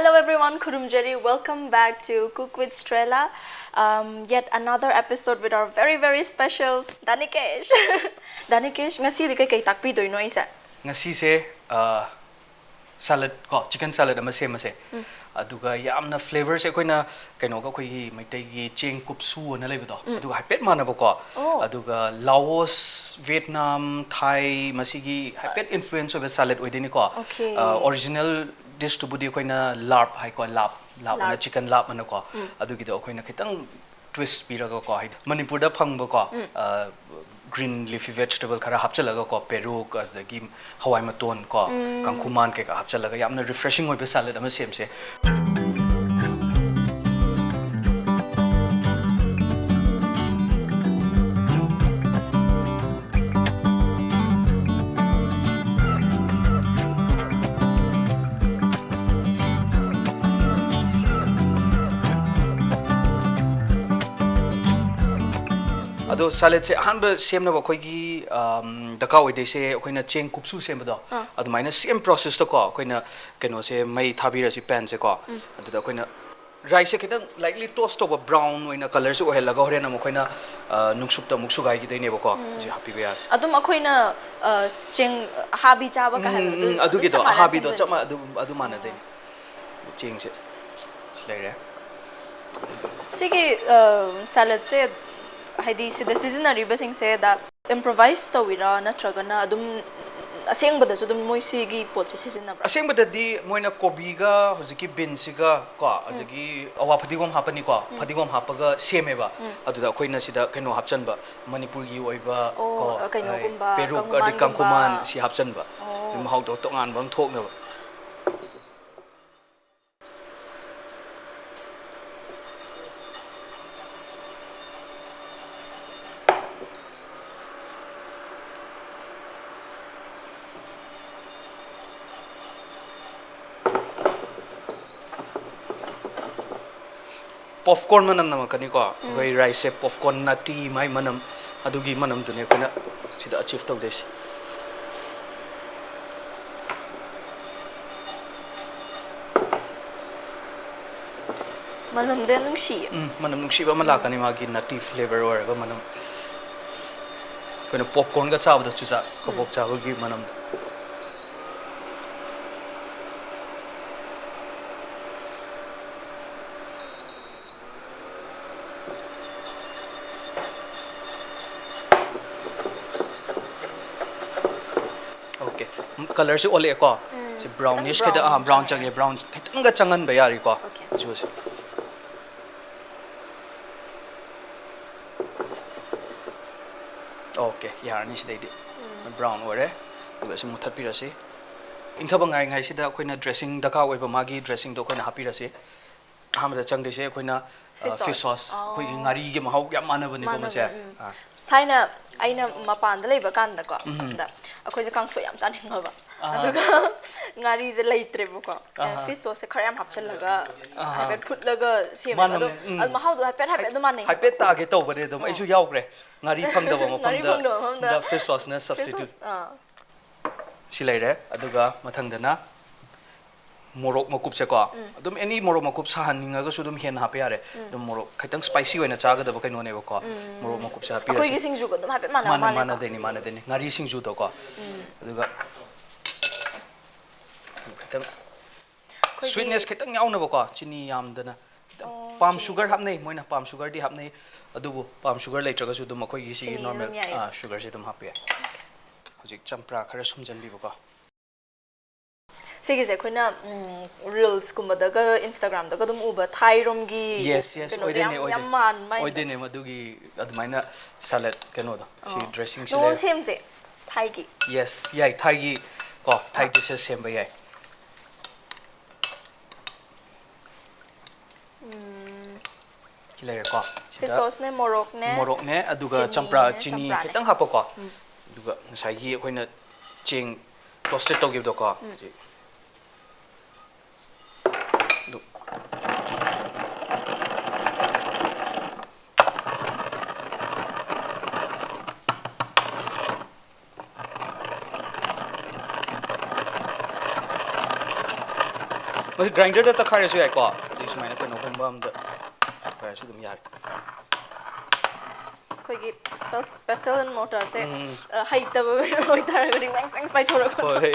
Hello everyone, Kurumjeri. Welcome back to Cook with Strela. Yet another episode with our very special Danikesh. Danikesh, ngasi di kay takpi doy no isa. Ngasi se salad ko chicken salad ama se mase. Aduga yamna flavors e koina kaino ka koi maitai gi cheng kupsu na leibdo. Aduga haipet manabo ko. Aduga Laos, Vietnam, Thai masigi haipet influence of salad oidini ko. Original dish to budi koina larb hai ko lab na chicken lab mana ko. Adugi do koina kitang twist piraga ko hai. Manipur da phangbo ko. Green leafy vegetable khara hapchalaga ko PERUK adagi HAWAI MATON ko KANGKHUMAN ke ka hapchalaga yamna refreshing oibe salad ama sem se ado salad se hanba semna ba khoigi daka oide se khoina cheng kupsu semba ado maina same process to ko khoina keno se mai thabira si pan se ko ado da khoina rice se kitang likely toast to brown oina color se ohel laga horena mo khoina nungsup ta muksu gai gi dei ne ba ko ji happy be adum akhoina cheng habi chaba ka habi adu gi do habi do chama adu mana dei cheng se slere sigi salad se haidi sida seasonary basing se da improvise to wira na tragana adum aseng bada so dum moisi gi pot se season na aseng bada di moina kobi ga hojiki bin siga ko adagi awa phadigom hapani ko phadigom hapaga seme ba aduda khoina sida keno hapchan ba Manipur gi oiba ko kaino gumba PERUK adi KANGKHUMAN si hapchan ba mahau do tongan bang thok na ba popcorn manam namakani ko vai rice popcorn nati mai manam adugi manam dune kana sida achieve taw des manam de nungshi ba malakani magi nati flavor or ga manam kana popcorn ga chaw da chuja ko bok chaw gi manam color se ole ko se brownish ke da brown change brown khitang ga changan ba yari ko ju se okay yar ni se dei brown ore du se muthat pi ra se ingthaba ngai ngai se da koina dressing da ka oi ba magi dressing do koina happy ra se hamda chang de se koina fish sauce koi ngari ge mahau yam mana bani ko ma se thaina aina mapan da leiba kan da ko da akhoi je kangso yam chan hinga ba aduga ngari je leitre bu ko fish sauce khara yam hapchal laga hapet phut laga sem ado al mahau do hapet do mane hapet ta ge to bane do ai su yaw gre ngari phang da ba mo phang da fish sauce na substitute si leire aduga mathang da na morok makup se ko adum any morok makup sahan ninga ga sudum hen hape are dum morok khaitang spicy oina chaga da ba kaino ne ba ko morok makup se hape koi gi singju ko dum hape mana mana de ni ngari singju to ko aduga khaitang sweetness khaitang yaw na ba ko chini yam da na palm sugar hap nei moina palm sugar di hap nei adubu palm sugar lai traga su dum khoi gi si normal sugar se dum hape hojik champra khara sumjan bi ba ko Sige se koina reels kumba daga Instagram daga dum uba Thai rom gi yes oidene madugi admaina salad keno da si dressing sile no same se Thai gi yes yai Thai gi ko Thai dishes same ba yai kilere ko fish sauce ne morok ne aduga champra chini khitang hapa ko aduga ngasai gi koina cheng toasted to give do ko ꯃꯁꯤ ꯒ꯭ꯔꯥꯏꯟꯗꯔꯗ ꯇꯛꯈꯥꯏꯔꯁꯨ ꯌꯥꯏꯀꯣ ꯑꯗꯩ ꯁꯨꯃꯥꯏꯅ ꯀꯩꯅꯣꯒꯨꯝꯕ ꯑꯝꯗ ꯇꯛꯈꯥꯏꯔꯁꯨ ꯑꯗꯨꯝ ꯌꯥꯔꯦ ꯑꯩꯈꯣꯏꯒꯤ pastel ꯃꯣꯇꯔꯁꯦ ꯍꯩꯇꯕ ꯑꯣꯏꯇꯥꯔꯒꯗꯤ ꯋꯥꯡ ꯄꯥꯏꯊꯣꯔꯛꯄ ꯍꯣꯏ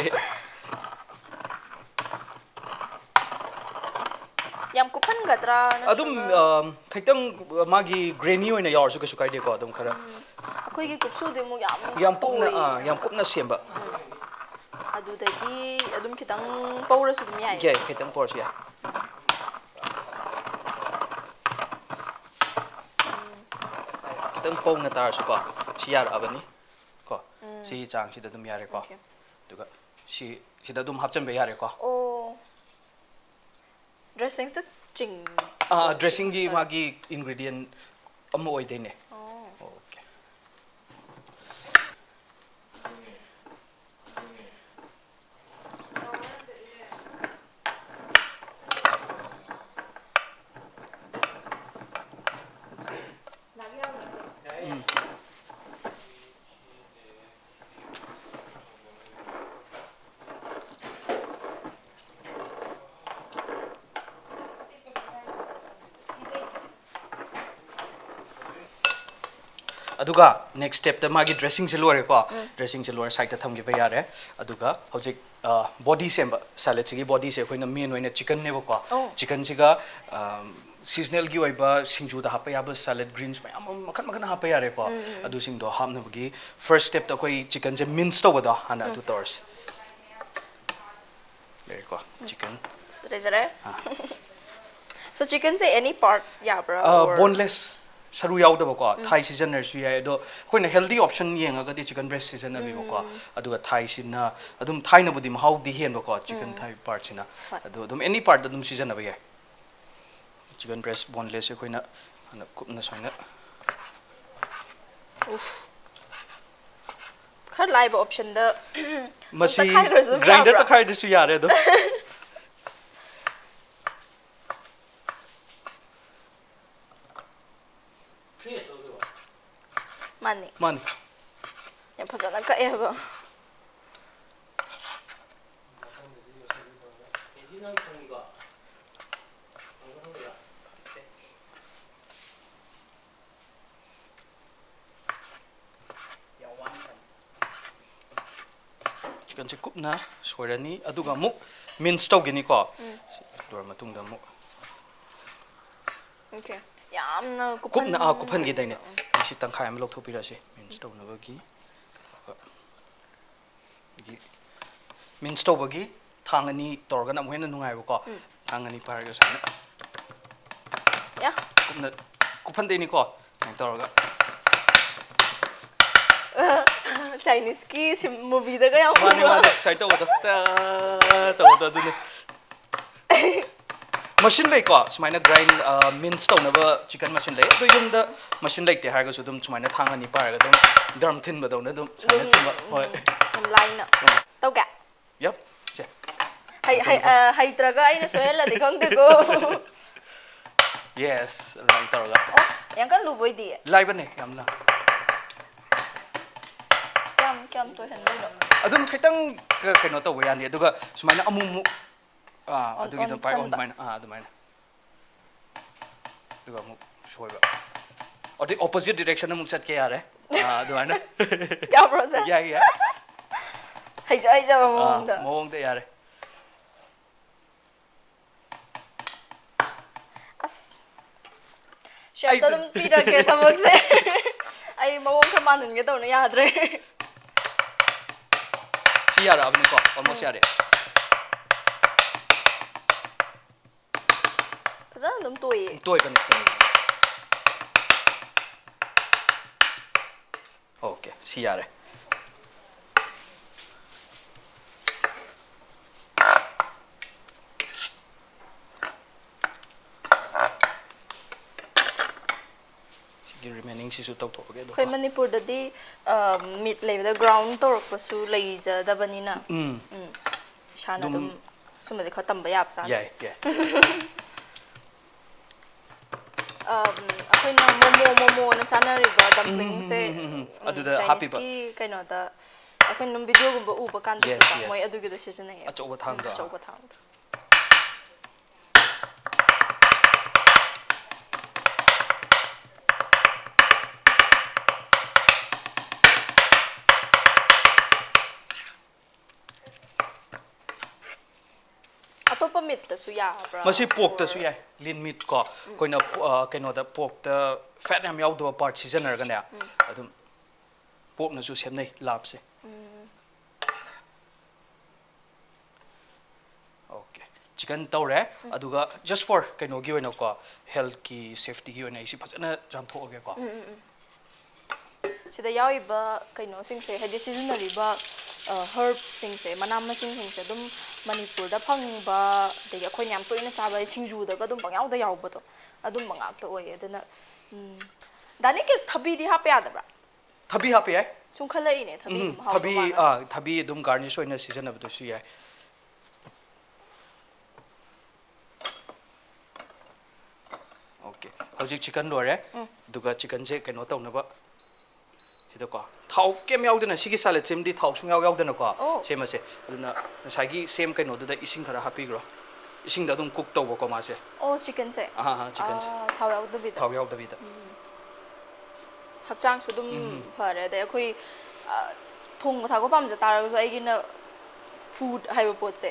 ꯌꯥꯝ ꯀꯨꯞꯍꯟꯒꯗ꯭ꯔꯥ ꯑꯗꯨꯝ ꯅꯠꯇ꯭ꯔꯒ ꯈꯤꯇꯪ ꯃꯥꯒꯤ ꯒ꯭ꯔꯦꯅꯤ ꯑꯣꯏꯅ ꯌꯥꯎꯔꯁꯨ ꯀꯩꯁꯨ ꯀꯥꯏꯗꯦꯀꯣ ꯑꯗꯨꯝ ꯈꯔ ꯑꯩꯈꯣꯏꯒꯤ ꯀꯨꯞꯁꯨꯗꯤ ꯑꯃꯨꯛ ꯌꯥꯝ ꯌꯥꯝ ꯀꯨꯞꯅ ꯇꯣꯏ ꯌꯥꯝ ꯀꯨꯞꯅ ꯁꯦꯝꯕ ꯑꯗꯨꯗꯒꯤ ꯑꯗꯨꯝ ꯈꯤꯇꯪ ꯄꯧꯔꯁꯨ ꯑꯗꯨꯝ ꯌꯥꯏꯌꯦ ꯌꯥꯏ ꯈꯤꯇꯪ ꯄꯧꯔꯁꯨ ꯌꯥꯏ ꯈꯤꯇꯪ ꯄꯧꯅ ꯇꯥꯔꯁꯨꯀꯣ ꯁꯤ ꯌꯥꯔꯛꯑꯕꯅꯤ ꯀꯣ ꯁꯤꯒꯤ ꯆꯥꯡꯁꯤꯗ ꯑꯗꯨꯝ ꯌꯥꯔꯦꯀꯣ ꯑꯣꯀꯦ ꯑꯗꯨꯒ ꯁꯤꯗ ꯑꯗꯨꯝ ꯍꯥꯞꯆꯤꯟꯕ ꯌꯥꯔꯦꯀꯣ ꯑꯣ ꯗ꯭ꯔꯦꯁꯤꯡꯁꯇ ꯆꯤꯡ ꯗ꯭ꯔꯦꯁꯤꯡꯒꯤ ꯃꯥꯒꯤ ꯏꯟꯒ꯭ꯔꯤꯗꯤꯌꯦꯟ ꯑꯃ ꯑꯣꯏꯗꯣꯏꯅꯦ ꯑꯣ ꯑꯣꯀꯦ ꯑꯗꯨꯒ ꯅꯦꯛꯁ ꯁ꯭ꯇꯦꯞꯇ ꯃꯥꯒꯤ ꯗ꯭ꯔꯦꯁꯤꯡꯁꯦ ꯂꯣꯏꯔꯦꯀꯣ ꯗ꯭ꯔꯦꯁꯤꯡꯁꯦ ꯂꯣꯏꯔ ꯁꯥꯏꯗꯇ ꯊꯝꯈꯤꯕ ꯌꯥꯔꯦ ꯑꯗꯨꯒ ꯍꯧꯖꯤꯛ ꯕꯣꯗꯤ ꯁꯦꯝꯕ ꯁꯦꯂꯦꯗꯁꯤꯒꯤ ꯕꯣꯗꯤꯁꯦ ꯑꯩꯈꯣꯏꯅ ꯃꯦꯟ ꯑꯣꯏꯅ ꯆꯤꯀꯟꯅꯦꯕꯀꯣ ꯆꯤꯀꯟꯁꯤꯒ ꯁꯤꯖꯅꯦꯜꯒꯤ ꯑꯣꯏꯕ ꯁꯤꯡꯖꯨꯗ ꯍꯥꯞꯄ ꯌꯥꯕ ꯁꯦꯂꯦꯗ ꯒ꯭ꯔꯤꯟꯁ ꯃꯌꯥꯝ ꯑꯃ ꯃꯈꯟ ꯃꯈꯟ ꯍꯥꯞꯄ ꯌꯥꯔꯦꯀꯣ ꯑꯗꯨꯁꯤꯡꯗꯣ ꯍꯥꯞꯅꯕꯒꯤ ꯐꯥꯔꯁ ꯁ꯭ꯇꯦꯞꯇ ꯑꯩꯈꯣꯏ ꯆꯤꯀꯟꯁꯦ ꯃꯤꯟꯁ ꯇꯧꯕꯗꯣ ꯍꯥꯟꯅ ꯑꯗꯨ ꯇꯧꯔꯁꯤ ꯂꯩꯔꯦꯀꯣ ꯆꯤꯀꯟ ꯂꯩꯖꯔꯦ ꯁꯣ ꯆꯤꯀꯟꯁꯦ ꯑꯦꯅꯤ ꯄꯥꯔꯠ ꯌꯥꯕ꯭ꯔꯥ ꯕꯣꯟꯂꯦꯁ ꯁꯔꯨ ꯌꯥꯎꯗꯕꯀꯣ ꯊꯥꯏ ꯁꯤꯖꯤꯟꯅꯔꯁꯨ ꯌꯥꯏ ꯑꯗꯣ ꯑꯩꯈꯣꯏꯅ ꯍꯦꯜꯗꯤ ꯑꯣꯞꯁꯟ ꯌꯦꯡꯉꯒꯗꯤ ꯆꯤꯀꯟ ꯕ꯭ꯔꯦꯁ ꯁꯤꯖꯤꯟꯅꯕꯤꯕꯀꯣ ꯑꯗꯨꯒ ꯊꯥꯏꯁꯤꯅ ꯑꯗꯨꯝ ꯊꯥꯏꯅꯕꯨꯗꯤ ꯃꯍꯥꯎꯗꯤ ꯍꯦꯟꯕꯀꯣ ꯆꯤꯀꯟ ꯊꯥꯏ ꯄꯥꯔꯠꯁꯤꯅ ꯑꯗꯣ ꯑꯗꯨꯝ ꯑꯦꯅꯤ ꯄꯥꯔꯠ ꯑꯗꯨꯝ ꯁꯤꯖꯤꯟꯅꯕ ꯌꯥꯏ chicken breast boneless ꯑꯩꯈꯣꯏꯅ ꯍꯥꯟꯅ ꯀꯨꯞꯅ ꯁꯨꯃꯥꯏꯅ ꯈꯔ ꯂꯥꯏꯕ ꯑꯣꯞꯁꯟꯗ ꯃꯁꯤ ꯇꯛꯈꯥꯏꯈ꯭ꯔꯁꯨ ꯑꯗꯨꯝ ꯒ꯭ꯔꯥꯏꯟꯗꯔ ꯌꯥꯕ꯭ꯔꯥ ꯇꯛꯈꯥꯏꯔꯁꯨ ꯌꯥꯔꯦ ꯑꯗꯨꯝ ꯃꯥꯅꯤ ꯃꯥꯅꯤ ꯌꯥꯝ ꯐꯖꯅ ꯀꯛꯑꯦꯕ chicken ꯀꯨꯞꯅ ꯁꯣꯏꯔꯅꯤ ꯑꯗꯨꯒ ꯑꯃꯨꯛ ꯃꯤꯟꯁ ꯇꯧꯒꯅꯤꯀꯣ ꯂꯣꯏꯔ ꯃꯇꯨꯡꯗ ꯑꯃꯨꯛ ꯑꯣꯀꯦ ꯌꯥꯝꯅ ꯀꯨꯞꯅ ꯀꯨꯞꯍꯟꯈꯤꯗꯣꯏꯅꯦ ꯁꯤ ꯇꯪꯈꯥꯏ ꯑꯃ ꯂꯧꯊꯣꯛꯄꯤꯔꯁꯤ ꯃꯤꯟꯁ ꯇꯧꯅꯕꯒꯤ ꯃꯤꯟꯁ ꯇꯧꯕꯒꯤ ꯊꯥꯡ ꯑꯅꯤ ꯇꯧꯔꯒꯅ ꯑꯃꯨꯛ ꯍꯦꯟꯅ ꯅꯨꯡꯉꯥꯏꯕꯀꯣ ꯊꯥꯡ ꯑꯅꯤ ꯄꯥꯏꯔꯒ ꯁꯨꯃꯥꯏꯅ ꯌꯥ ꯀꯨꯞꯅ ꯀꯨꯞꯍꯟꯗꯣꯏꯅꯤꯀꯣ ꯁꯨꯃꯥꯏꯅ ꯇꯧꯔꯒ ꯆꯥꯏꯅꯤꯁꯀꯤ ꯃꯨꯚꯤꯗꯒ ꯌꯥꯝ ꯃꯥꯅꯦ ꯎꯕ ꯃꯥꯅꯦ ꯁꯨꯃꯥꯏꯅ ꯇꯧꯕꯗꯣ ꯇꯧꯕꯗꯣ ꯑꯗꯨꯅꯦ ꯃꯁꯤꯟ ꯂꯩꯀꯣ ꯁꯨꯃꯥꯏꯅ ꯒ꯭ꯔꯥꯏꯟ ꯃꯤꯟꯁ ꯇꯧꯅꯕ ꯆꯤꯀꯟ ꯃꯁꯤꯟ ꯂꯩ ꯑꯗꯣ ꯌꯨꯝꯗ ꯃꯁꯤꯟ ꯂꯩꯇꯦ ꯍꯥꯏꯔꯒꯁꯨ ꯑꯗꯨꯝ ꯁꯨꯃꯥꯏꯅ ꯊꯥꯡ ꯑꯅꯤ ꯄꯥꯏꯔꯒ ꯑꯗꯨꯝ ꯗ꯭ꯔꯝ ꯊꯤꯟꯕꯗꯧꯅ ꯑꯗꯨꯝ ꯁꯨꯃꯥꯏꯅ ꯊꯤꯟꯕ ꯍꯣꯏ ꯌꯥꯝ ꯂꯥꯏꯅ ꯇꯧꯒꯦ ꯌꯞ ꯁꯦ ꯍꯩꯇ꯭ꯔꯒ ꯑꯩꯅ ꯁꯣꯏꯍꯜꯂꯗꯤ ꯈꯪꯗꯦꯀꯣ ꯌꯦꯁ ꯑꯗꯨꯃꯥꯏꯅ ꯇꯧꯔꯒ ꯑꯣ ꯌꯥꯝ ꯀꯟꯅ ꯂꯨꯕ ꯑꯣꯏꯗꯤꯌꯦ ꯂꯥꯏꯕꯅꯦ ꯌꯥꯝꯅ ꯀꯌꯥꯝ ꯇꯣꯏꯍꯟꯗꯣꯏꯅꯣ ꯑꯗꯨꯝ ꯈꯤꯇꯪ ꯀꯩꯅꯣ ꯇꯧꯕ ꯌꯥꯅꯤ ꯑꯗꯨꯒ ꯁꯨꯃꯥꯏꯅ ꯑꯃꯨꯛ ꯑꯗꯨꯒꯤꯗꯣ ꯄꯥꯏ ꯑꯗꯨꯃꯥꯏꯅ ꯑꯗꯨꯃꯥꯏꯅ ꯑꯗꯨꯒ ꯑꯃꯨꯛ ꯁꯣꯏꯕ ꯑꯗꯨꯏ ꯑꯣꯄꯣꯖꯤꯠ ꯗꯤꯔꯦꯛꯁꯟ ꯑꯃꯨꯛ ꯆꯠꯀꯦ ꯌꯥꯔꯦ ꯑꯗꯨꯃꯥꯏꯅ ꯌꯥꯕ꯭ꯔꯣꯁꯦ ꯌꯥꯏ ꯌꯥꯏ ꯍꯩꯖꯕ ꯃꯑꯣꯡꯗ ꯃꯑꯣꯡꯗ ꯌꯥꯔꯦ ꯑꯁ ꯁꯦꯞꯇ ꯑꯗꯨꯝ ꯄꯤꯔꯒꯦ ꯊꯕꯛꯁꯦ ꯑꯩ ꯃꯑꯣꯡ ꯈꯔ ꯃꯥꯟꯍꯟꯒꯦ ꯇꯧꯅ ꯌꯥꯗ꯭ꯔꯦ ꯁꯤ ꯌꯥꯔꯛꯑꯕꯅꯤꯀꯣ ꯑꯣꯜꯃꯣꯁ ꯌꯥꯔꯦ ꯐꯖꯅ ꯑꯗꯨꯝ ꯇꯣꯏꯌꯦ ꯇꯣꯏꯕꯅꯤ ꯑꯣꯀꯦ ꯁꯤ ꯌꯥꯔꯦ ꯔꯤꯃꯦꯅꯤꯡꯁꯤꯁꯨ ꯇꯧꯊꯣꯛꯑꯒꯦ ꯑꯩꯈꯣꯏ ꯃꯅꯤꯄꯨꯔꯗꯗꯤ ꯃꯤꯠ ꯂꯩꯕꯗ ꯒ꯭ꯔꯥꯎꯟ ꯇꯧꯔꯛꯄꯁꯨ ꯂꯩꯖꯗꯕꯅꯤꯅ ꯏꯁꯥꯅ ꯑꯗꯨꯝ ꯁꯨꯝꯕꯁꯦ ꯈꯔ ꯇꯝꯕ ꯌꯥꯕꯖꯥꯠꯅꯤ ꯌꯥꯏ ꯌꯥꯏ ꯑꯩꯈꯣꯏꯅ ꯃꯣꯃꯣꯅ ꯆꯥꯅꯔꯤꯕ ꯗꯝꯄ꯭ꯂꯤꯡꯁꯦ ꯑꯗꯨꯗ ꯍꯥꯞꯄꯤꯕ ꯆꯥꯏꯅꯤꯁꯀꯤ ꯀꯩꯅꯣꯗ ꯑꯩꯈꯣꯏꯅ ꯑꯗꯨꯝ ꯚꯤꯗꯤꯑꯣꯒꯨꯝꯕ ꯎꯕ ꯀꯥꯟꯗꯁꯨ ꯃꯣꯏ ꯑꯗꯨꯒꯤꯗꯣ ꯁꯤꯖꯤꯟꯅꯩꯌꯦꯕ ꯑꯆꯧꯕ ꯊꯥꯡꯗꯣ ꯑꯆꯧꯕ ꯊꯥꯡꯗꯣ meat ta su ya bra masi pork ta su yai lean meat ko koina kaino da pork ta fat yam yaw do part seasoner ga ne adum pork na su sem nei lab se okay chicken tawre aduga just for kaino gi oina ko health ki safety gi oina isi phasana jam thoge ko sida yawi ba kaino sing se hadi seasonally ba herbs sing se manam masing sing se dum Manipur da phang ba de ya khoi nyam to ina cha ba singju da ga dum bang yaw da yaw ba to adum mangak to oye adana dani kes thabi di ha pe ya da bra thabi ha pe ai chung khala ine thabi thabi dum garnish oina season ab to su yai okay hojik chicken lore duga chicken je kaino taw na ba hida ko thau kem yaudena sigi salad chimdi thau sung yaudena ko sema se aduna sagi same kaino da ising khara happy gro ising da dum cook taw ko ma se chicken se chicken se thau yaud da bi da hakchang su dum phare da khoi thong tha ko pam ja tar so ai gina food haiba pot se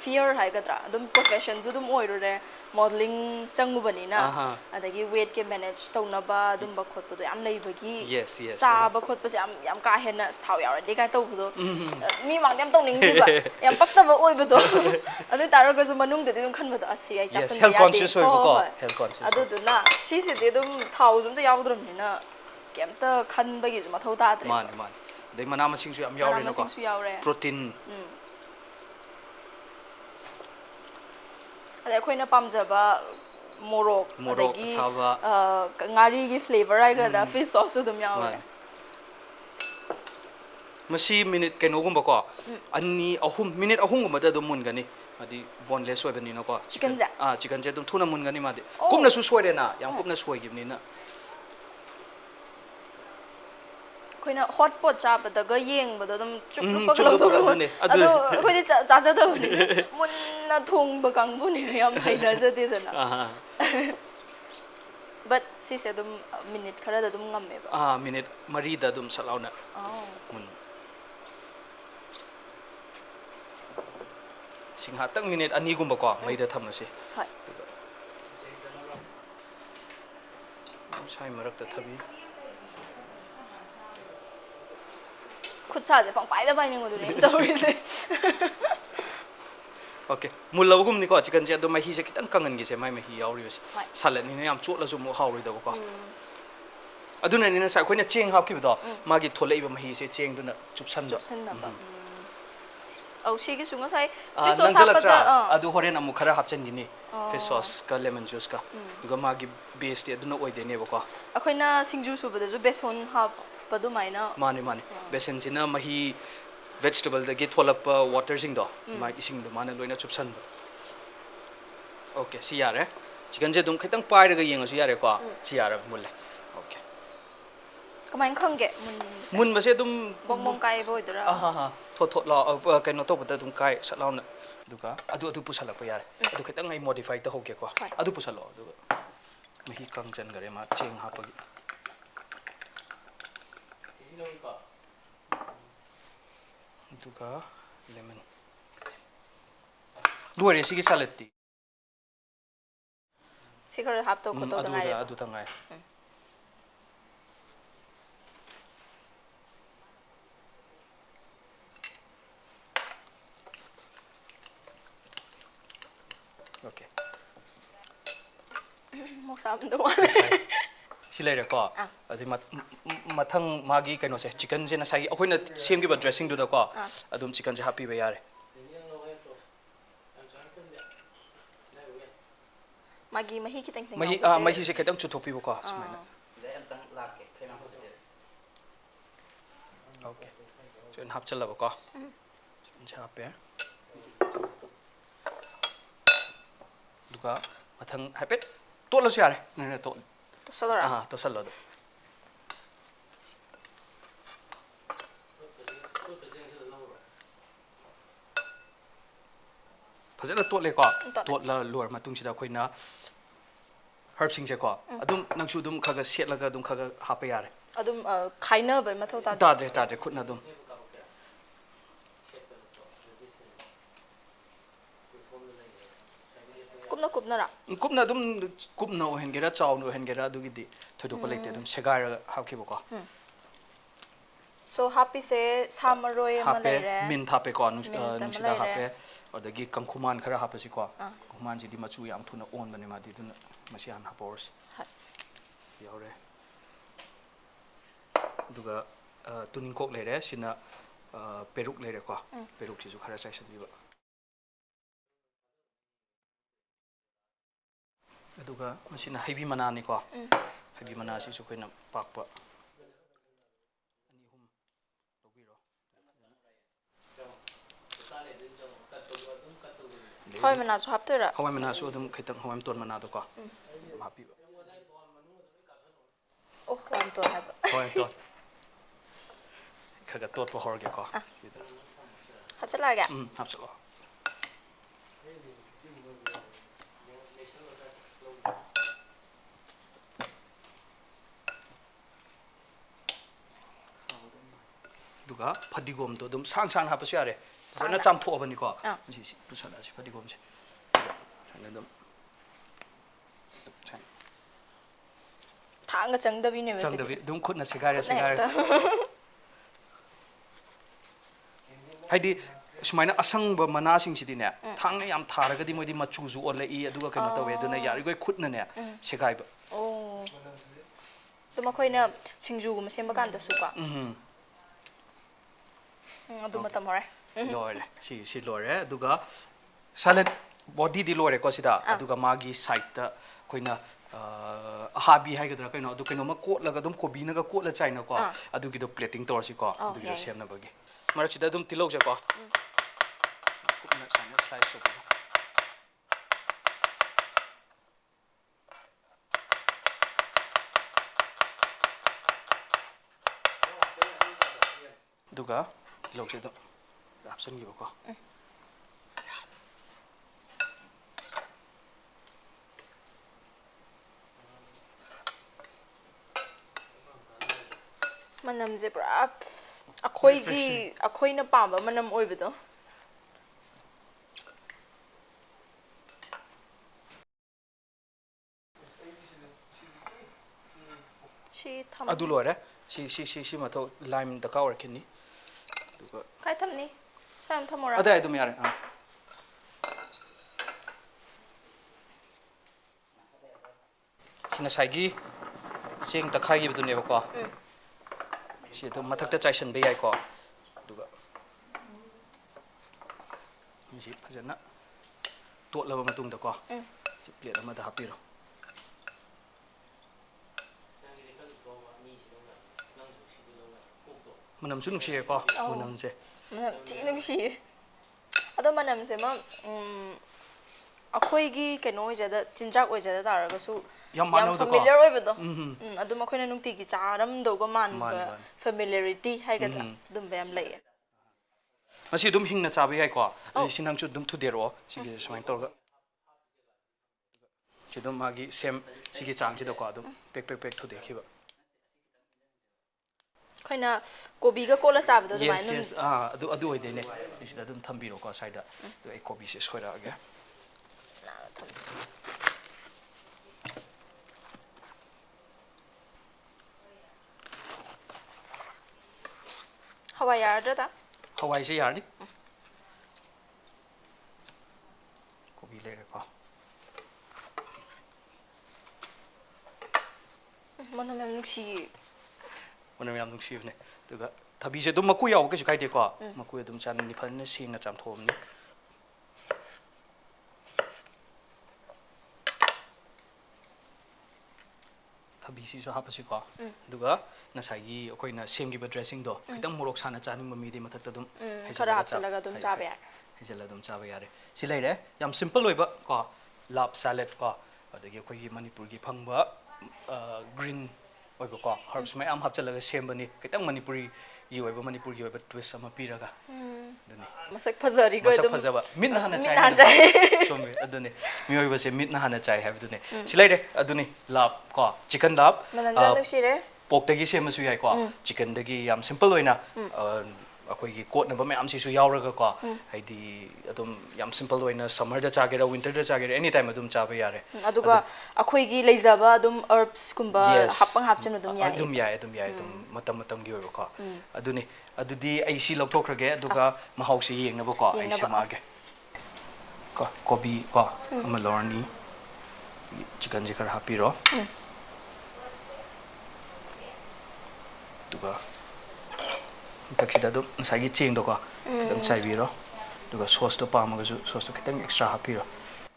fear hai gadra dum profession ju dum oiro re modeling changu bani na adagi weight ke manage tawna ba dum ba khot bu yam nei bagi yes cha ba khot pa yam yam ka hen na thau yaw de kai taw bu mi mang yam tawning ji ba yam pak ta ba oi bu do adu taro ga ju manung de dum khan ba do asi ai cha san health conscious oi bu ko health conscious adu du na si si de dum thau zum da yaw drum ni na kem ta khan ba gi ju ma thau ta dre man dei mana ma sing su yam yaw re na ko protein ada khoi na pam jaba morok adagi ngari gi flavor ai ga fish sauce dum yaw re masi minute kaino gum ba ko anni ahum minute ahum gum da dum mun gani adi boneless oi bani na ko chicken ja chicken je dum thuna mun gani ma de kumna su soi de na yam kumna soi gi ni na khoina hot pot cha ba da ga yeng ba da dum chuk pak lo to ado khoi cha cha da mun na thong ba kang bu ni yam hai na ja de da na but si se dum minute khara da dum ngam me ba minute mari da dum salaw na mun sing ha tang minute ani gum ba ko mai da tham na si hai sai marak ta thabi khutsa je pang pai da bai ni ngo du ni to ri se okay mulla gum ni ko chicken je do mai hi se kitang kangan gi se mai mai hi yaw ri se salad ni yam chot la zu mo haw ri da ko aduna ni na sa khoina cheng hap ki do magi tholei ba mai se cheng du na chupsan na ba au shi gi sunga sai fish sauce hap da adu horen amu khara hap chen gi ni fish sauce ka lemon juice ka duga magi base ti aduna oi de ne ba ko akhoina singju su ba da ju beson hap padu mai na mani besan sina mahi vegetable da ge tholap water sing do mai ising do mana loina chupsan okay si yare chicken je dum khitang pai ra ga yeng su yare ko si yare mulle okay kamai khang ge mun ba se dum bong kai boy dra tho la kai no to ba dum kai salaw na duka adu pusala pa yare adu khitang ai modify ta hoge ko adu pusalo duka mahi kang jan gare ma cheng ha pa duka lemon duare sigi salad ti sikar hap to khoto da ngai adu ta ngai okay mok sam do wa silai ra ko adi mathang magi kaino se chicken je na sai ahoina sem gi ba dressing du da ko adum chicken je happy ba yare magi mahi ki teng mahi se ketang chu thopi ba ko sumaina okay so hap chala ba ko chicken happy duka mathang hapet to lo yare na to salora to salo do fazena to le ko to la lor matung sida khoina herb sing je ko adum nangsu dum khaga set laga dum khaga hapa yare adum khaina ba mathau ta de khutna dum ꯀꯨꯞꯅ ꯀꯨꯞꯅꯔꯥ ꯀꯨꯞꯅ ꯑꯗꯨꯝ ꯀꯨꯞꯅ ꯑꯣꯏꯍꯟꯒꯦꯔꯥ ꯆꯥꯎꯅ ꯑꯣꯏꯍꯟꯒꯦꯔꯥ ꯑꯗꯨꯒꯤꯗꯤ ꯊꯣꯏꯗꯣꯛꯄ ꯂꯩꯇꯦ ꯑꯗꯨꯝ ꯁꯦꯒꯥꯏꯔꯒ ꯍꯥꯞꯈꯤꯕꯀꯣ ꯁꯣ ꯍꯥꯞꯄꯤꯁꯦ ꯁꯥ ꯃꯔꯣꯏ ꯑꯃ ꯍꯥꯞꯄꯦ ꯂꯩꯔꯦ ꯃꯤꯟ ꯍꯥꯞꯄꯦꯀꯣ ꯃꯤꯟꯠ ꯑꯃ ꯅꯨꯡꯁꯤꯗꯥꯛ ꯂꯩꯔꯦ ꯍꯥꯞꯄꯦ ꯑꯗꯒꯤ ꯀꯪꯈꯨꯃꯥꯟ ꯈꯔ ꯍꯥꯞꯄꯁꯤꯀꯣ ꯀꯪꯈꯨꯃꯥꯟꯁꯤꯗꯤ ꯃꯆꯨ ꯌꯥꯝ ꯊꯨꯅ ꯑꯣꯟꯕꯅꯦ ꯃꯥꯗꯤ ꯑꯗꯨꯅ ꯃꯁꯤ ꯍꯥꯟꯅ ꯍꯥꯞꯄꯧꯔꯁꯤ ꯌꯥꯎꯔꯦ ꯑꯗꯨꯒ ꯇꯨꯅꯤꯡꯈꯣꯛ ꯂꯩꯔꯦ ꯁꯤꯅ ꯄꯦꯔꯨꯛ ꯂꯩꯔꯦꯀꯣ ꯄꯦꯔꯨꯛꯁꯤꯁꯨ ꯈꯔ ꯆꯥꯏꯁꯤꯟꯕꯤꯕ ꯑꯗꯨꯒ ꯃꯁꯤꯅ ꯍꯩꯕꯤ ꯃꯅꯥꯅꯤꯀꯣ ꯍꯩꯕꯤ ꯃꯅꯥꯁꯤꯁꯨ ꯑꯩꯈꯣꯏꯅ ꯄꯥꯛꯄ ꯑꯅꯤ ꯑꯍꯨꯝ ꯂꯧꯕꯤꯔꯣ ꯍꯋꯥꯏ ꯃꯅꯥꯁꯨ ꯍꯥꯞꯇꯣꯏꯔꯥ ꯍꯋꯥꯏ ꯃꯅꯥꯁꯨ ꯑꯗꯨꯝ ꯈꯤꯇꯪ ꯍꯋꯥꯏ ꯃꯇꯣꯟ ꯃꯅꯥꯗꯣꯀꯣ ꯑꯗꯨꯝ ꯍꯥꯞꯄꯤꯕ ꯑꯣ ꯍꯋꯥꯏ ꯃꯇꯣꯟ ꯍꯥꯏꯕ ꯍꯋꯥꯏ ꯃꯇꯣꯟ ꯈꯔ ꯇꯣꯠꯄ ꯍꯧꯔꯒꯦꯀꯣ ꯁꯤꯗ ꯍꯥꯞꯆꯤꯜꯂꯛꯑꯒꯦ ꯍꯥꯞꯆꯤꯜꯂꯣ ꯑꯗꯨꯒ ꯐꯗꯤꯒꯣꯝꯗꯣ ꯑꯗꯨꯝ ꯁꯥꯡ ꯁꯥꯡ ꯍꯥꯞꯄꯁꯨ ꯌꯥꯔꯦ ꯐꯖꯅ ꯆꯥꯝꯊꯣꯛꯑꯕꯅꯤꯀꯣ ꯃꯁꯤ ꯄꯨꯁꯜꯂꯛꯑꯁꯤ ꯐꯗꯤꯒꯣꯝꯁꯦ ꯁꯨꯃꯥꯏꯅ ꯑꯗꯨꯝ ꯊꯥꯡꯒ ꯆꯪꯗꯕꯤꯅꯦꯕ ꯁꯤꯗꯤ ꯆꯪꯗꯕꯤ ꯑꯗꯨꯝ ꯈꯨꯠꯅ ꯁꯦꯒꯥꯏꯔ ꯈꯨꯠꯅ ꯁꯦꯒꯥꯏꯔ ꯍꯦꯛꯇ ꯍꯥꯏꯗꯤ ꯁꯨꯃꯥꯏꯅ ꯑꯁꯪꯕ ꯃꯅꯥꯁꯤꯡꯁꯤꯗꯤꯅꯦ ꯊꯥꯡꯅ ꯌꯥꯝ ꯊꯥꯔꯒꯗꯤ ꯃꯣꯏꯗꯤ ꯃꯆꯨꯁꯨ ꯑꯣꯜꯂꯛꯏ ꯑꯗꯨꯒ ꯀꯩꯅꯣ ꯇꯧꯋꯦ ꯑꯗꯨꯅ ꯌꯥꯔꯤꯈꯣꯏ ꯈꯨꯠꯅꯅꯦ ꯁꯦꯒꯥꯏꯕ ꯑꯗꯨꯝ ꯑꯩꯈꯣꯏꯅ ꯁꯤꯡꯖꯨꯒꯨꯝꯕ ꯁꯦꯝꯕ ꯀꯥꯟꯗꯁꯨ ꯀꯣ ꯑꯗꯨ ꯃꯇꯝ ꯍꯧꯔꯦ ꯂꯣꯏꯔꯦ ꯁꯤ ꯂꯣꯏꯔꯦ ꯑꯗꯨꯒ ꯁꯂꯦꯠ ꯕꯣꯗꯤꯗꯤ ꯂꯣꯏꯔꯦꯀꯣ ꯁꯤꯗ ꯑꯗꯨꯒ ꯃꯥꯒꯤ ꯁꯥꯏꯗꯇ ꯑꯩꯈꯣꯏꯅ ꯑꯍꯥꯕꯤ ꯍꯥꯏꯒꯗ꯭ꯔꯥ ꯀꯩꯅꯣ ꯑꯗꯨ ꯀꯩꯅꯣꯃ ꯀꯣꯠꯂꯒ ꯑꯗꯨꯝ ꯀꯣꯕꯤꯅꯒ ꯀꯣꯠꯂ ꯆꯥꯏꯅꯀꯣ ꯑꯗꯨꯒꯤꯗꯣ ꯄ꯭ꯂꯦꯇꯤꯡ ꯇꯧꯔꯁꯤꯀꯣ ꯑꯗꯨꯒꯤꯗꯣ ꯁꯦꯝꯅꯕꯒꯤ ꯃꯔꯛꯁꯤꯗ ꯑꯗꯨꯝ ꯇꯤꯜꯍꯧꯁꯦꯀꯣ ꯀꯨꯞꯅ ꯁꯨꯃꯥꯏꯅ ꯁ꯭ꯂꯥꯏꯁ ꯇꯧꯕꯤꯔꯣ ꯑꯗꯨꯒ ꯇꯤꯜꯍꯧꯁꯦ ꯑꯗꯨꯝ ꯍꯥꯞꯆꯤꯟꯈꯤꯕꯀꯣ ꯃꯅꯝꯁꯦ ꯄꯨꯔꯥ ꯑꯩꯈꯣꯏꯅ ꯄꯥꯝꯕ ꯃꯅꯝ ꯑꯣꯏꯕꯗꯣ ꯑꯗꯨ ꯂꯣꯏꯔꯦ ꯁꯤ ꯃꯊꯧ ꯂꯥꯏꯝ ꯗꯔꯀꯥꯔ ꯑꯣꯏꯔꯛꯈꯤꯅꯤ ꯑꯗꯨꯒ ꯀꯥꯏ ꯊꯝꯅꯤ ꯁ꯭ꯋꯥꯏ ꯑꯃ ꯊꯝꯃꯣꯔꯥ ꯑꯗꯥꯏ ꯑꯗꯨꯝ ꯌꯥꯔꯦ ꯁꯤ ꯉꯁꯥꯏꯒꯤ ꯆꯦꯡ ꯇꯛꯈꯥꯏꯈꯤꯕꯗꯨꯅꯦꯕꯀꯣ ꯁꯤ ꯑꯗꯨꯝ ꯃꯊꯛꯇ ꯆꯥꯏꯁꯤꯟꯕ ꯌꯥꯏꯀꯣ ꯑꯗꯨꯒ ꯃꯁꯤ ꯐꯖꯅ ꯇꯣꯠꯂꯕ ꯃꯇꯨꯡꯗꯀꯣ ꯁꯤ ꯄ꯭ꯂꯦꯠ ꯑꯃꯗ ꯍꯥꯞꯄꯤꯔꯣ ꯃꯅꯝꯁꯨ ꯅꯨꯡꯁꯤꯔꯦꯀꯣ ꯃꯅꯝꯁꯦ ꯃꯅꯝ ꯊꯤ ꯅꯨꯡꯁꯤꯌꯦ ꯑꯗꯣ ꯃꯅꯝꯁꯦ ꯑꯃ ꯑꯩꯈꯣꯏꯒꯤ ꯀꯩꯅꯣ ꯆꯤꯟꯖꯥꯛ ꯑꯣꯏꯖꯗ ꯇꯥꯔꯒꯁꯨ ꯌꯥꯝ ꯌꯥꯝ ꯃꯥꯟꯅꯕꯗꯣꯀꯣ ꯐꯦꯃꯤꯂꯤꯌꯔ ꯑꯣꯏꯕꯗꯣ ꯑꯗꯨꯝ ꯑꯩꯈꯣꯏꯅ ꯅꯨꯡꯇꯤꯒꯤ ꯆꯥꯔꯝꯗꯧꯕ ꯃꯥꯟꯕ ꯐꯦꯃꯤꯂꯤꯌꯔꯤꯇꯤ ꯍꯥꯏꯒꯗ꯭ꯔꯥ ꯑꯗꯨꯝꯕ ꯌꯥꯝ ꯂꯩꯌꯦ ꯃꯁꯤ ꯑꯗꯨꯝ ꯍꯤꯡꯅ ꯆꯥꯕ ꯌꯥꯏꯀꯣ ꯁꯤ ꯅꯪꯁꯨ ꯑꯗꯨꯝ ꯊꯨꯗꯦꯛꯔꯛꯑꯣ ꯁꯤꯒꯤ ꯁꯨꯃꯥꯏꯅ ꯇꯧꯔꯒ ꯁꯤ ꯑꯗꯨꯝ ꯃꯥꯒꯤ ꯁꯦꯝ ꯁꯤꯒꯤ ꯆꯥꯡꯁꯤꯗꯀꯣ ꯑꯗꯨꯝ ꯄꯦꯛ ꯊꯨꯗꯦꯛꯈꯤꯕ ꯑꯩꯈꯣꯏꯅ ꯀꯣꯕꯤꯒ ꯀꯣꯠꯂ ꯆꯥꯕꯗꯣ ꯑꯗꯨꯃꯥꯏꯅ ꯌꯦꯁ ꯑꯗꯨ ꯑꯣꯏꯗꯣꯏꯅꯦ ꯁꯤꯗ ꯑꯗꯨꯝ ꯊꯝꯕꯤꯔꯣꯀꯣ ꯁ꯭ꯋꯥꯏꯗ ꯑꯗꯣ ꯑꯩ ꯀꯣꯕꯤꯁꯦ ꯁꯣꯏꯔꯛꯑꯒꯦ ꯍꯋꯥꯏ ꯌꯥꯔꯗ꯭ꯔꯥꯗ ꯍꯋꯥꯏꯁꯦ ꯌꯥꯔꯅꯤ ꯀꯣꯕꯤ ꯂꯩꯔꯦꯀꯣ ꯃꯅꯝ ꯌꯥꯝ ꯅꯨꯡꯁꯤꯌꯦ ꯃꯅꯝ ꯌꯥꯝ ꯅꯨꯡꯁꯤꯕꯅꯦ ꯑꯗꯨꯒ ꯊꯕꯤꯁꯦ ꯑꯗꯨꯝ ꯃꯀꯨ ꯌꯥꯎꯕ ꯀꯩꯁꯨ ꯀꯥꯏꯗꯦꯀꯣ ꯃꯀꯨ ꯑꯗꯨꯝ ꯆꯥꯅꯤꯡꯉꯤ ꯐꯖꯅ ꯁꯦꯡꯅ ꯆꯥꯝꯊꯣꯛꯑꯕꯅꯤ ꯊꯕꯤꯁꯤꯁꯨ ꯍꯥꯞꯄꯁꯤꯀꯣ ꯑꯗꯨꯒ ꯉꯁꯥꯏꯒꯤ ꯑꯩꯈꯣꯏꯅ ꯁꯦꯝꯈꯤꯕ ꯗ꯭ꯔꯦꯁꯤꯡꯗꯣ ꯈꯤꯇꯪ ꯃꯣꯔꯣꯛ ꯁꯥꯅ ꯆꯥꯅꯤꯡꯕ ꯃꯤꯗꯤ ꯃꯊꯛꯇ ꯑꯗꯨꯝ ꯈꯔ ꯍꯥꯞꯆꯤꯜꯂꯒ ꯑꯗꯨꯝ ꯆꯥꯕ ꯌꯥꯔꯦ ꯍꯩꯖꯤꯜꯂ ꯑꯗꯨꯝ ꯆꯥꯕ ꯌꯥꯔꯦ ꯁꯤ ꯂꯩꯔꯦ ꯌꯥꯝ ꯁꯤꯝꯄꯜ ꯑꯣꯏꯕ ꯀꯣ ꯂꯥꯞ ꯁꯥꯂꯦꯠ ꯀꯣ ꯑꯗꯒꯤ ꯑꯩꯈꯣꯏꯒꯤ ꯃꯅꯤꯄꯨꯔꯒꯤ ꯐꯪꯕ ꯒ꯭ꯔꯤꯟ ꯑꯣꯏꯕꯀꯣ ꯍꯔꯕꯁ ꯃꯌꯥꯝ ꯍꯥꯞꯆꯤꯜꯂꯒ ꯁꯦꯝꯕꯅꯤ ꯈꯤꯇꯪ ꯃꯅꯤꯄꯨꯔꯒꯤ ꯑꯣꯏꯕ ꯇ꯭ꯋꯤꯁ ꯑꯃ ꯄꯤꯔꯒ ꯑꯗꯨꯅꯤ ꯃꯁꯛ ꯐꯖꯔꯤꯈꯣꯏ ꯃꯁꯛ ꯑꯗꯨꯝ ꯐꯖꯕ ꯃꯤꯠꯅ ꯍꯥꯟꯅ ꯆꯥꯏ ꯆꯨꯝꯃꯦ ꯑꯗꯨꯅꯤ ꯃꯤꯑꯣꯏꯕꯁꯦ ꯃꯤꯠꯅ ꯍꯥꯟꯅ ꯆꯥꯏ ꯍꯥꯏꯕꯗꯨꯅꯦ ꯁꯤ ꯂꯩꯔꯦ ꯑꯗꯨꯅꯤ ꯂꯥꯞ ꯀꯣ ꯆꯤꯀꯟ ꯂꯥꯞ ꯃꯅꯝꯁꯨ ꯌꯥꯝ ꯅꯨꯡꯁꯤꯔꯦ ꯄꯣꯛꯇꯒꯤ ꯁꯦꯝꯃꯁꯨ ꯌꯥꯏꯀꯣ ꯆꯤꯀꯟꯗꯒꯤ ꯌꯥꯝ ꯁꯤꯝꯄꯜ ꯑꯣꯏꯅ ꯑꯩꯈꯣꯏꯒꯤ ꯀꯣꯠꯅꯕ ꯃꯌꯥꯝꯁꯤꯁꯨ ꯌꯥꯎꯔꯒꯀꯣ ꯍꯥꯏꯗꯤ ꯑꯗꯨꯝ ꯌꯥꯝ ꯁꯤꯝꯄꯜ ꯑꯣꯏꯅ ꯁꯝꯃꯔꯗ ꯆꯥꯒꯦꯔꯥ ꯋꯤꯟꯇꯔꯗ ꯆꯥꯒꯦꯔꯥ ꯑꯦꯅꯤ ꯇꯥꯏꯝ ꯑꯗꯨꯝ ꯆꯥꯕ ꯌꯥꯔꯦ ꯑꯗꯨꯒ ꯑꯩꯈꯣꯏꯒꯤ ꯂꯩꯖꯕ ꯑꯗꯨꯝ herbsꯀꯨꯝꯕ ꯍꯥꯞꯆꯤꯟ ꯑꯗꯨꯝ ꯌꯥꯏ ꯑꯗꯨꯝ ꯌꯥꯏ ꯑꯗꯨꯝ ꯃꯇꯝ ꯃꯇꯝꯒꯤ ꯑꯣꯏꯕꯀꯣ ꯑꯗꯨꯅꯤ ꯑꯗꯨꯗꯤ ꯑꯩ ꯁꯤ ꯂꯧꯊꯣꯛꯈ꯭ꯔꯒꯦ ꯑꯗꯨꯒ ꯃꯍꯥꯎꯁꯤ ꯌꯦꯡꯅꯕꯀꯣ ꯑꯩ ꯁꯦꯝꯃꯛꯑꯒꯦ ꯀꯣ ꯀꯣꯕꯤ ꯀꯣ ꯑꯃ ꯂꯧꯔꯅꯤ ꯆꯤꯀꯟꯁꯤ ꯈꯔ ꯍꯥꯞꯄꯤꯔꯣ ꯑꯗꯨꯒ ꯃꯊꯛꯁꯤꯗ ꯑꯗꯨꯝ ꯉꯁꯥꯏꯒꯤ ꯆꯦꯡꯗꯣꯀꯣ ꯈꯤꯇꯪ ꯆꯥꯏꯕꯤꯔꯣ ꯑꯗꯨꯒ ꯁꯣꯁꯇꯣ ꯄꯥꯝꯃꯒꯁꯨ ꯁꯣꯁꯇꯣ ꯈꯤꯇꯪ ꯑꯦꯛꯁꯇ꯭ꯔꯥ ꯍꯥꯞꯄꯤꯔꯣ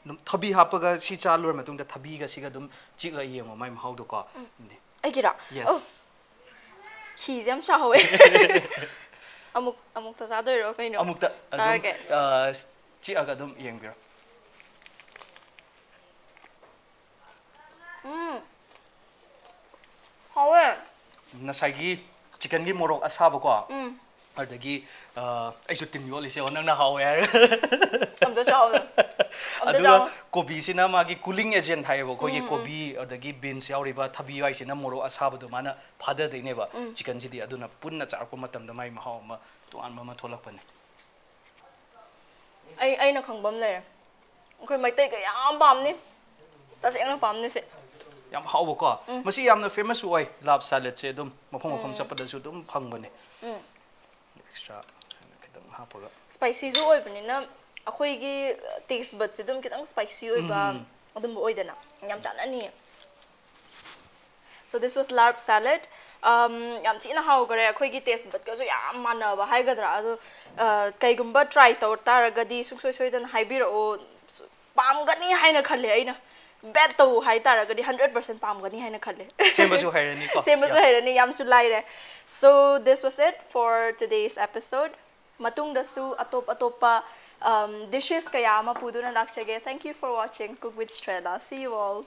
ꯑꯗꯨꯝ ꯊꯕꯤ ꯍꯥꯞꯄꯒ ꯁꯤ ꯆꯥ ꯂꯣꯏꯔ ꯃꯇꯨꯡꯗ ꯊꯕꯤꯒ ꯁꯤꯒ ꯑꯗꯨꯝ ꯆꯤꯛꯑ ꯌꯦꯡꯉꯣ ꯃꯥꯏ ꯃꯍꯥꯎꯗꯣꯀꯣ ꯑꯩꯒꯤꯔꯥ ꯌꯦꯁ ꯍꯤꯁꯦ ꯌꯥꯝ ꯆꯥꯍꯧꯋꯦ ꯑꯃꯨꯛꯇ ꯆꯥꯗꯣꯏꯔꯣ ꯀꯩꯅꯣ ꯑꯃꯨꯛꯇ ꯑꯗꯨꯝ ꯆꯥꯔꯒꯦ ꯆꯤꯛꯑꯒ ꯑꯗꯨꯝ ꯌꯦꯡꯕꯤꯔꯣ ꯍꯥꯎꯋꯦ ꯉꯁꯥꯏꯒꯤ ꯆꯤꯀꯟꯒꯤ ꯃꯣꯔꯣꯛ ꯑꯁꯥꯕꯀꯣ ꯑꯗꯒꯤ ꯑꯩꯁꯨ ꯇꯤꯟ ꯌꯣꯠꯂꯤꯁꯦ ꯅꯪꯅ ꯍꯥꯎꯋꯦ ꯍꯥꯏꯔ ꯑꯝꯇ ꯆꯥꯎꯅ ꯑꯗꯨꯒ ꯀꯣꯕꯤꯁꯤꯅ ꯃꯥꯒꯤ ꯀꯨꯂꯤꯡ ꯑꯦꯖꯦꯟꯠ ꯍꯥꯏꯌꯦꯕ ꯑꯩꯈꯣꯏꯒꯤ ꯀꯣꯕꯤ ꯑꯗꯒꯤ ꯕꯤꯟꯁ ꯌꯥꯎꯔꯤꯕ ꯊꯕꯤ ꯋꯥꯏꯁꯤꯅ ꯃꯣꯔꯣꯛ ꯑꯁꯥꯕꯗꯣ ꯃꯥꯅ ꯐꯥꯗꯗꯣꯏꯅꯦꯕ ꯆꯤꯀꯟꯁꯤꯗꯤ ꯑꯗꯨꯅ ꯄꯨꯟꯅ ꯆꯥꯔꯛꯄ ꯃꯇꯝꯗ ꯃꯥꯒꯤ ꯃꯍꯥꯎ ꯑꯃ ꯇꯣꯉꯥꯟꯕ ꯑꯃ ꯊꯣꯛꯂꯛꯄꯅꯦ ꯑꯩꯅ ꯈꯪꯕ ꯑꯃ ꯂꯩꯔꯦ ꯑꯩꯈꯣꯏ ꯃꯩꯇꯩꯒ ꯌꯥꯝ ꯄꯥꯝꯅꯤ ꯇꯁꯦꯡꯅ ꯄꯥꯝꯅꯤꯁꯦ ꯌꯥꯝ ꯍꯥꯎꯕꯀꯣ ꯃꯁꯤ ꯌꯥꯝꯅ ꯐꯦꯃꯁ ꯑꯣꯏ ꯂꯥꯞ ꯁꯥꯂꯦꯠꯁꯦ ꯑꯗꯨꯝ ꯃꯐꯝ ꯃꯐꯝ ꯆꯠꯄꯗꯁꯨ ꯑꯗꯨꯝ ꯐꯪꯕꯅꯦ ꯑꯦꯛꯁꯇ꯭ꯔꯥ ꯈꯤꯇꯪ ꯍꯥꯞꯄꯒ ꯁ꯭ꯄꯥꯏꯁꯤꯁꯨ ꯑꯣꯏꯕꯅꯤꯅ ꯑꯩꯈꯣꯏꯒꯤ ꯇꯦꯁ ꯕꯠꯁꯦ ꯑꯗꯨꯝ ꯈꯤꯇꯪ ꯁ꯭ꯄꯥꯏꯁꯤ ꯑꯣꯏꯕ ꯑꯗꯨꯝꯕ ꯑꯣꯏꯗꯅ ꯌꯥꯝ ꯆꯥꯅꯅꯤꯌꯦ So this was larb salad. ꯌꯥꯝ ꯊꯤꯅ ꯍꯥꯎꯈꯔꯦ ꯑꯩꯈꯣꯏꯒꯤ ꯇꯦꯁ ꯕꯠꯀꯁꯨ ꯌꯥꯝ ꯃꯥꯟꯅꯕ ꯍꯥꯏꯒꯗ꯭ꯔꯥ ꯑꯗꯣ ꯀꯩꯒꯨꯝꯕ ꯇ꯭ꯔꯥꯏ ꯇꯧ ꯇꯥꯔꯒꯗꯤ ꯁꯨꯡꯁꯣꯏ ꯁꯣꯏꯗꯅ ꯍꯥꯏꯕꯤꯔꯛꯑꯣ ꯄꯥꯝꯒꯅꯤ ꯍꯥꯏꯅ ꯈꯜꯂꯦ ꯑꯩꯅ ꯕꯦꯠ ꯇꯧ ꯍꯥꯏꯇꯥꯔꯒꯗꯤ 100% ꯄꯥꯝꯒꯅꯤ ꯍꯥꯏꯅ ꯈꯜꯂꯦ ꯁꯦꯝꯕꯁꯨ ꯍꯩꯔꯅꯤꯀꯣ ꯁꯦꯝꯕꯁꯨ ꯍꯩꯔꯅꯤ ꯌꯥꯝꯁꯨ ꯂꯥꯏꯔꯦ So this was it for today's episode. Matungdasu atop atopa dishes kaya ama puduna lakchage. Thank you for watching Cook with Strela. See you all.